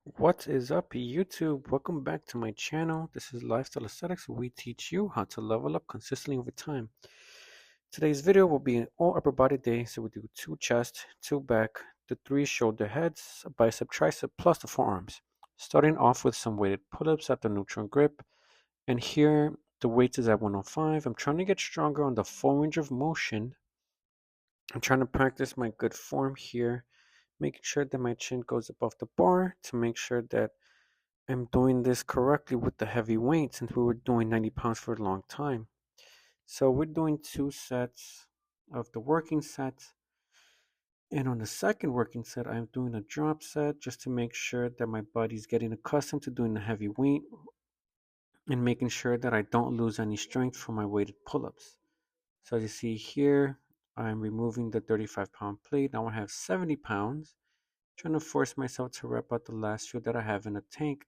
What is up, YouTube? Welcome back to my channel. This is Lifestyle Aesthetics, where we teach you how to level up consistently over time. Today's video will be an all upper body day, so we do 2 chest, 2 back, the 3 shoulder heads, a bicep, tricep, plus the forearms. Starting off with some weighted pull-ups at the neutral grip, and here the weight is at 105. I'm trying to get stronger on the full range of motion. I'm trying to practice my good form here, making sure that my chin goes above the bar to make sure that I'm doing this correctly with the heavy weight since we were doing 90 pounds for a long time. So we're doing 2 sets of the working set. And on the second working set, I'm doing a drop set just to make sure that my body's getting accustomed to doing the heavy weight and making sure that I don't lose any strength from my weighted pull-ups. So as you see here, I'm removing the 35-pound plate. Now I have 70 pounds. Trying to force myself to rep out the last few that I have in the tank,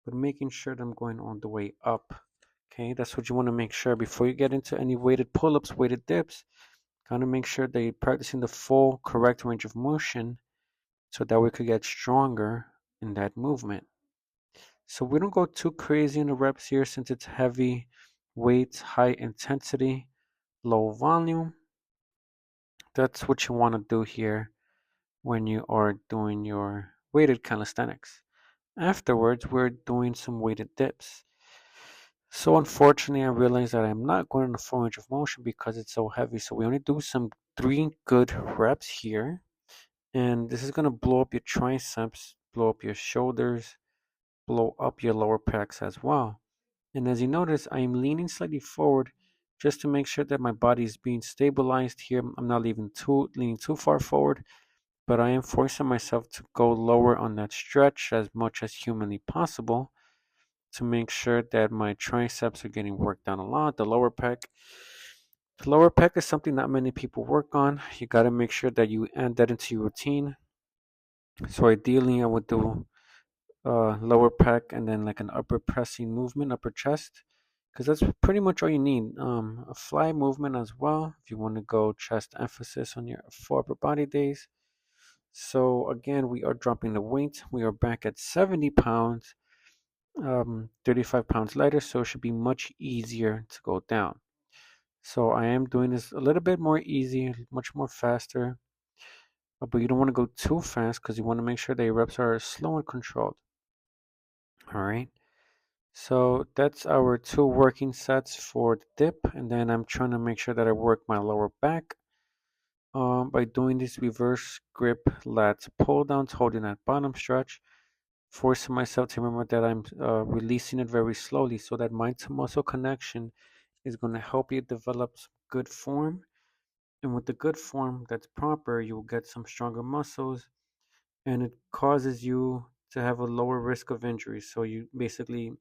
but making sure that I'm going all the way up. Okay, that's what you want to make sure before you get into any weighted pull-ups, weighted dips. Kind of make sure that you're practicing the full correct range of motion so that we could get stronger in that movement. So we don't go too crazy in the reps here since it's heavy weights, high intensity, low volume. That's what you want to do here when you are doing your weighted calisthenics. Afterwards, we're doing some weighted dips. So unfortunately, I realized that I'm not going on the full range of motion because it's so heavy. So we only do some 3 good reps here. And this is going to blow up your triceps, blow up your shoulders, blow up your lower pecs as well. And as you notice, I am leaning slightly forward just to make sure that my body is being stabilized here. I'm not leaning too far forward, but I am forcing myself to go lower on that stretch as much as humanly possible to make sure that my triceps are getting worked on a lot. The lower pec is something not many people work on. You got to make sure that you add that into your routine. So ideally, I would do lower pec and then like an upper pressing movement, upper chest, because that's pretty much all you need. A fly movement as well if you want to go chest emphasis on your 4 upper body days. So again, we are dropping the weight. We are back at 70 pounds. 35 pounds lighter, so it should be much easier to go down. So I am doing this a little bit more easy, much more faster, but you don't want to go too fast because you want to make sure that your reps are slow and controlled. All right. So that's our 2 working sets for the dip, and then I'm trying to make sure that I work my lower back by doing this reverse grip lat pulldowns, holding that bottom stretch, forcing myself to remember that I'm releasing it very slowly so that mind to muscle connection is going to help you develop some good form. And with the good form that's proper, you'll get some stronger muscles and it causes you to have a lower risk of injury. So you basically,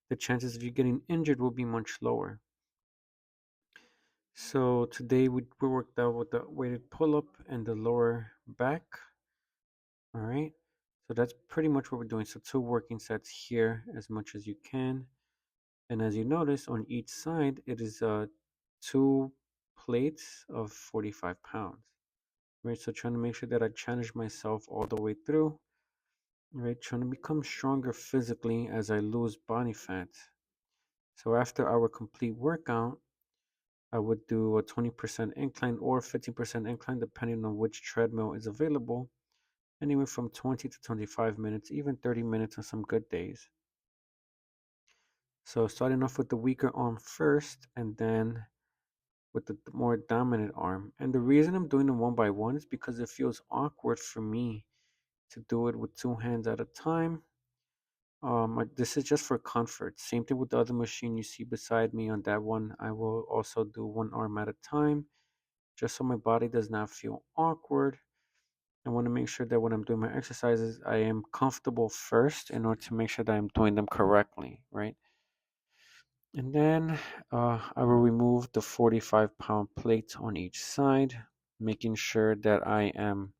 the chances of you getting injured will be much lower. So today we worked out with the weighted pull up and the lower back. All right. So that's pretty much what we're doing. So 2 working sets here as much as you can. And as you notice on each side, it is 2 plates of 45 pounds. Right, so trying to make sure that I challenge myself all the way through. Right, trying to become stronger physically as I lose body fat. So after our complete workout, I would do a 20% incline or 15% incline depending on which treadmill is available. Anywhere from 20 to 25 minutes, even 30 minutes on some good days. So starting off with the weaker arm first and then with the more dominant arm. And the reason I'm doing them one by one is because it feels awkward for me to do it with 2 hands at a time. This is just for comfort. Same thing with the other machine you see beside me on that one. I will also do one arm at a time, just so my body does not feel awkward. I want to make sure that when I'm doing my exercises, I am comfortable first in order to make sure that I'm doing them correctly, right? And then I will remove the 45-pound plate on each side, making sure that I am,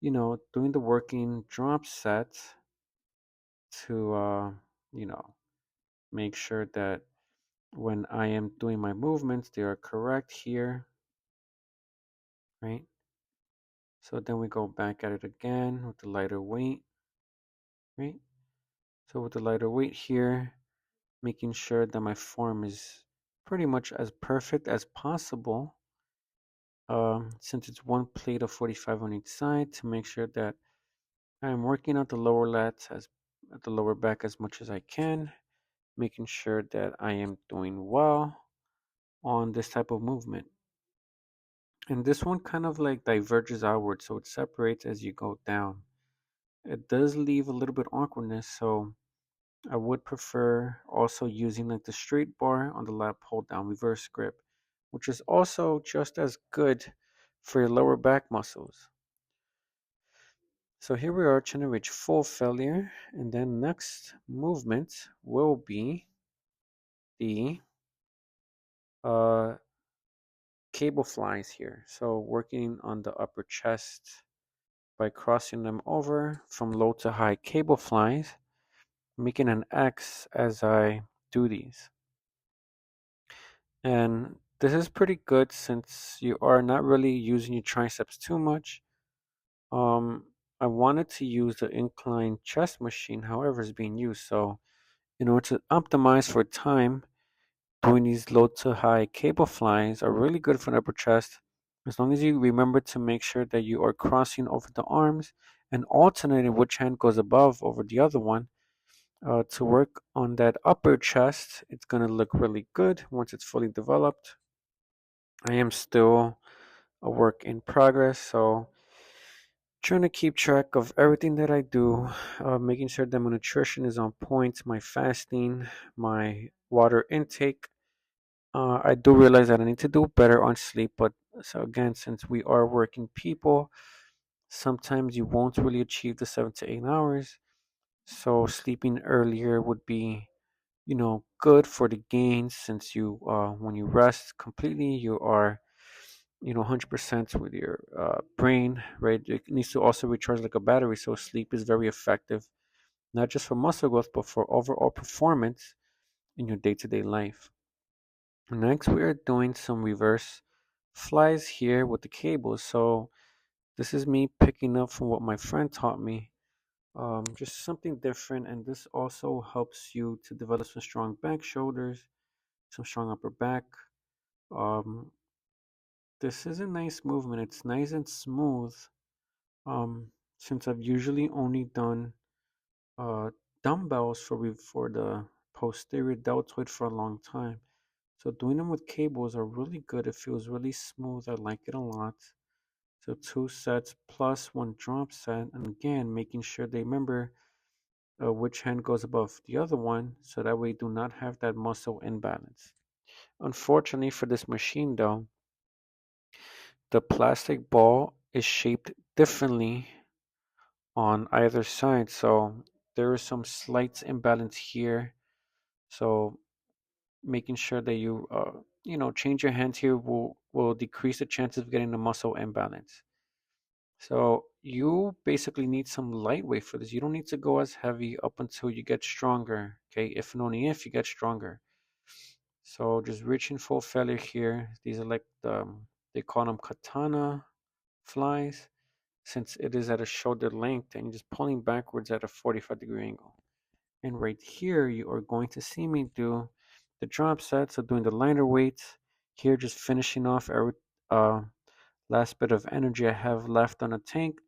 doing the working drop set to, make sure that when I am doing my movements, they are correct here, right? So then we go back at it again with the lighter weight, right? So with the lighter weight here, making sure that my form is pretty much as perfect as possible. Since it's one plate of 45 on each side, to make sure that I'm working out the lower lats as at the lower back as much as I can, making sure that I am doing well on this type of movement. And this one kind of like diverges outward, so it separates as you go down. It does leave a little bit awkwardness, so I would prefer also using like the straight bar on the lat pull down reverse grip, which is also just as good for your lower back muscles. So here we are trying to reach full failure, and then next movement will be the uh, cable flies here. So working on the upper chest by crossing them over from low to high cable flies, making an X as I do these. And this is pretty good since you are not really using your triceps too much. Um, I wanted to use the incline chest machine, however, is being used. So in order to optimize for time, doing these low to high cable flies are really good for the upper chest. As long as you remember to make sure that you are crossing over the arms and alternating which hand goes above over the other one, to work on that upper chest, it's going to look really good once it's fully developed. I am still a work in progress, so trying to keep track of everything that I do, making sure that my nutrition is on point, my fasting, my water intake. I do realize that I need to do better on sleep, but so again, since we are working people, sometimes you won't really achieve the 7 to 8 hours. So sleeping earlier would be, good for the gains since when you rest completely, you are, 100% with your brain, right? It needs to also recharge like a battery. So sleep is very effective, not just for muscle growth, but for overall performance in your day-to-day life. Next, we are doing some reverse flies here with the cables. So this is me picking up from what my friend taught me. Just something different, and this also helps you to develop some strong back shoulders, some strong upper back. Um, this is a nice movement. It's nice and smooth. Since I've usually only done uh, dumbbells for the posterior deltoid for a long time, so doing them with cables are really good. It feels really smooth. I like it a lot. So 2 sets plus one drop set, and again making sure they remember which hand goes above the other one, so that we do not have that muscle imbalance. Unfortunately for this machine though, the plastic ball is shaped differently on either side, so there is some slight imbalance here. So making sure that you change your hands here will decrease the chances of getting the muscle imbalance. So you basically need some lightweight for this. You don't need to go as heavy up until you get stronger, okay? If and only if you get stronger. So just reaching full failure here. These are like they call them katana flies, since it is at a shoulder length and you're just pulling backwards at a 45-degree angle. And right here, you are going to see me do the drop set. So doing the lighter weights here, just finishing off every uh, last bit of energy I have left on the tank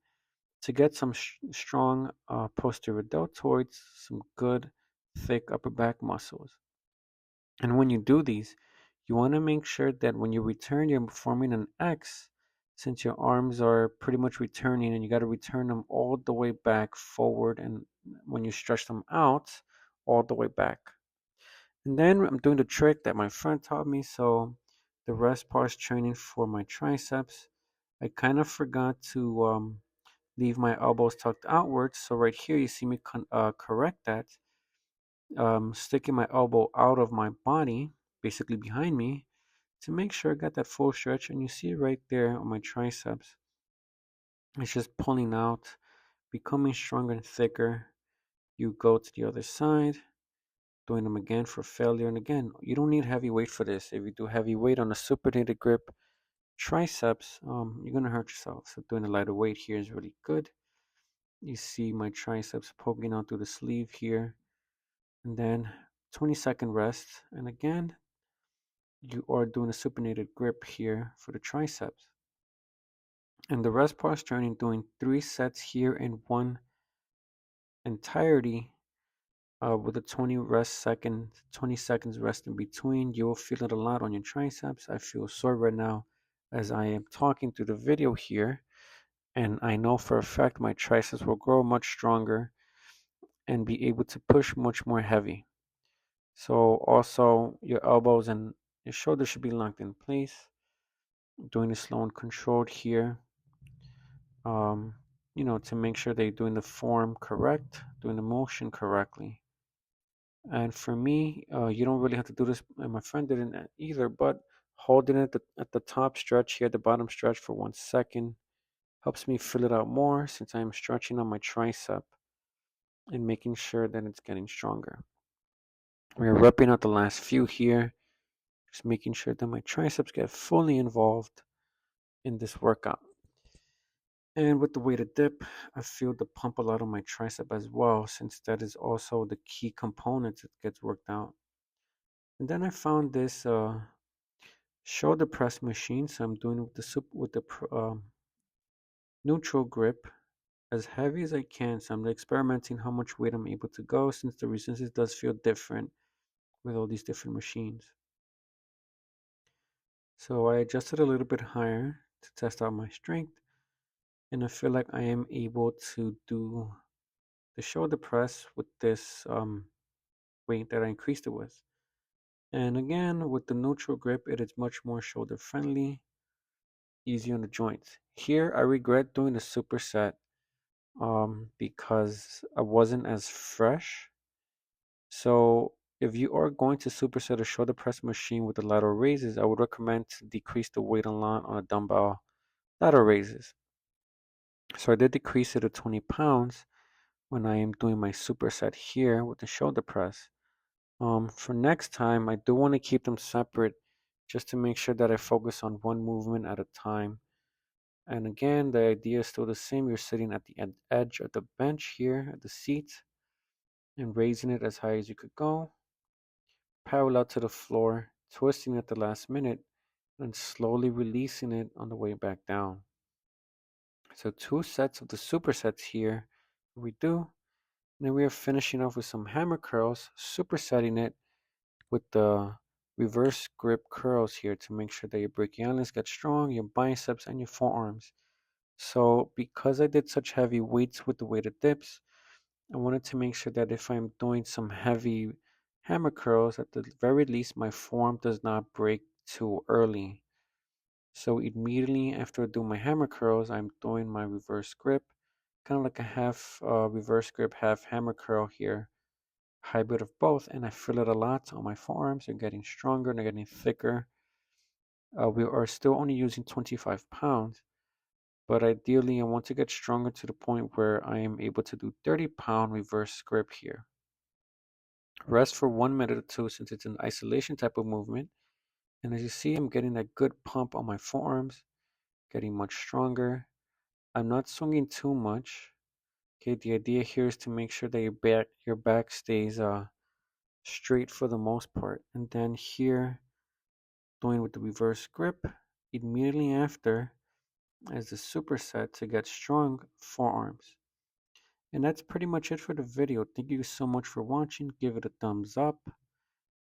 to get some strong posterior deltoids, some good thick upper back muscles. And when you do these, you want to make sure that when you return, you're forming an X, since your arms are pretty much returning and you got to return them all the way back forward. And when you stretch them out, all the way back. And then I'm doing the trick that my friend taught me. So the rest part is training for my triceps. I kind of forgot to leave my elbows tucked outwards. So right here, you see me correct that, sticking my elbow out of my body, basically behind me, to make sure I got that full stretch. And you see it right there on my triceps. It's just pulling out, becoming stronger and thicker. You go to the other side, doing them again for failure. And again, you don't need heavy weight for this. If you do heavy weight on a supinated grip triceps, you're going to hurt yourself. So doing a lighter weight here is really good. You see my triceps poking out through the sleeve here. and then 20-second rest. And again, you are doing a supinated grip here for the triceps. And the rest pause training, doing 3 sets here in one entirety with a 20 seconds rest in between. You will feel it a lot on your triceps. I feel sore right now as I am talking through the video here, and I know for a fact my triceps will grow much stronger and be able to push much more heavy. So also your elbows and your shoulders should be locked in place. Doing it slow and controlled here. To make sure they're doing the form correct, doing the motion correctly. And for me, you don't really have to do this, and my friend didn't either, but holding it at the top stretch here, the bottom stretch for 1 second, helps me fill it out more since I'm stretching on my tricep and making sure that it's getting stronger. We're repping out the last few here, just making sure that my triceps get fully involved in this workout. And with the weighted dip, I feel the pump a lot on my tricep as well, since that is also the key component that gets worked out. And then I found this shoulder press machine, so I'm doing it with the neutral grip, as heavy as I can. So I'm experimenting how much weight I'm able to go, since the resistance does feel different with all these different machines. So I adjusted a little bit higher to test out my strength, and I feel like I am able to do the shoulder press with this weight that I increased it with. And again, with the neutral grip, it is much more shoulder friendly, easy on the joints. Here, I regret doing the superset because I wasn't as fresh. So if you are going to superset a shoulder press machine with the lateral raises, I would recommend to decrease the weight a lot on a dumbbell lateral raises. So I did decrease it to 20 pounds when I am doing my superset here with the shoulder press. For next time, I do want to keep them separate just to make sure that I focus on one movement at a time. And again, the idea is still the same. You're sitting at the edge of the bench here at the seat and raising it as high as you could go, parallel to the floor, twisting at the last minute, and slowly releasing it on the way back down. So 2 sets of the supersets here we do. And then we are finishing off with some hammer curls, supersetting it with the reverse grip curls here to make sure that your brachialis get strong, your biceps, and your forearms. So because I did such heavy weights with the weighted dips, I wanted to make sure that if I'm doing some heavy hammer curls, at the very least my forearm does not break too early. So immediately after I do my hammer curls, I'm doing my reverse grip, kind of like a half reverse grip, half hammer curl here, hybrid of both, and I feel it a lot on my forearms. They're getting stronger, they're getting thicker. We are still only using 25 pounds, but ideally I want to get stronger to the point where I am able to do 30-pound reverse grip here. Rest for 1 minute or two since it's an isolation type of movement. And as you see, I'm getting that good pump on my forearms, getting much stronger. I'm not swinging too much. Okay, the idea here is to make sure that your back stays straight for the most part. And then here, doing with the reverse grip, immediately after as the superset to get strong forearms. And that's pretty much it for the video. Thank you so much for watching. Give it a thumbs up.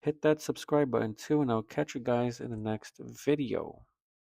Hit that subscribe button too, and I'll catch you guys in the next video.